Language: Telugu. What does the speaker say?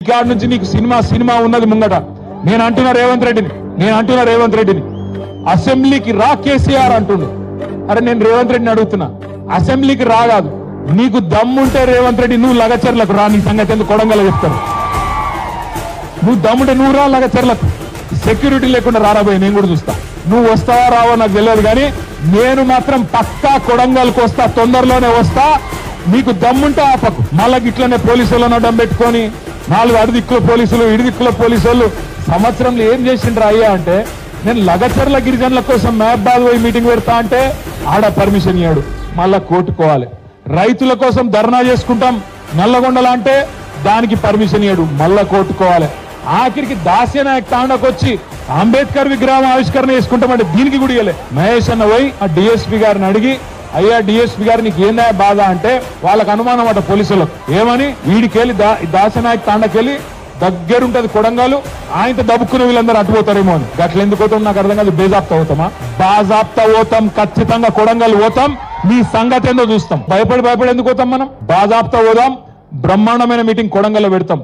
కాడ నుంచి నీకు సినిమా ఉన్నది ముంగట. నేను అంటున్నా రేవంత్ రెడ్డిని అసెంబ్లీకి రా కేసీఆర్ అంటుండు. అరే నేను రేవంత్ రెడ్డిని అడుగుతున్నా, అసెంబ్లీకి రాగాదు, నీకు దమ్ముంటే రేవంత్ రెడ్డి నువ్వు లగచర్లకు రా. నీ సంగతి ఎందుకు కొడంగల్ చెప్తాను. నువ్వు దమ్ముంటే నువ్వు రా లగచర్లకు, సెక్యూరిటీ లేకుండా రారాబోయే నేను కూడా చూస్తా. నువ్వు వస్తావా రావో నాకు తెలియదు, కానీ నేను మాత్రం పక్కా కొడంగల్కి వస్తా, తొందరలోనే వస్తా. నీకు దమ్ముంటే ఆపకు. మళ్ళీ ఇట్లనే పోలీసులను అడ్డం పెట్టుకొని 4 అడిదిక్కుల పోలీసులు, ఇడిదిక్కుల పోలీసులు సంవత్సరంలో ఏం చేసిండ్రా అయ్యా అంటే, నేను లగచర్ల గిరిజనుల కోసం మహబాద్ పోయి మీటింగ్ పెడతా అంటే ఆడ పర్మిషన్ ఇయ్యాడు, మళ్ళా కోర్టుకోవాలి. రైతుల కోసం ధర్నా చేసుకుంటాం నల్లగొండలా అంటే దానికి పర్మిషన్ ఇయ్యాడు, మళ్ళా కోర్టుకోవాలి. ఆఖరికి దాస్యనాయక్ తాండకు వచ్చి అంబేద్కర్ విగ్రహం ఆవిష్కరణ చేసుకుంటామంటే దీనికి కూడా ఇవ్వలే. మహేష్ అన్న పోయి ఆ డిఎస్పీ గారిని అడిగి, అయ్యా డిఎస్పీ గారు నీకు ఏందా బాధ అంటే వాళ్ళకు అనుమానం అట పోలీసులకు. ఏమని వీడికెళ్ళి దాస్యనాయక్ తాండకెళ్ళి దగ్గరుంటది కొడంగల్, ఆయనతో దబ్బుకున్న వీళ్ళందరూ అటుపోతారేమో అని. గట్ల ఎందుకు పోతాం నాకు అర్థం కాదు. బేజాప్తా పోతామా? బాజాప్తా పోతాం, ఖచ్చితంగా కొడంగల్ పోతాం. మీ సంగతి ఏందో చూస్తాం. భయపడి ఎందుకు పోతాం మనం? బాజాప్తా పోదాం, బ్రహ్మాండమైన మీటింగ్ కొడంగల్లో పెడతాం.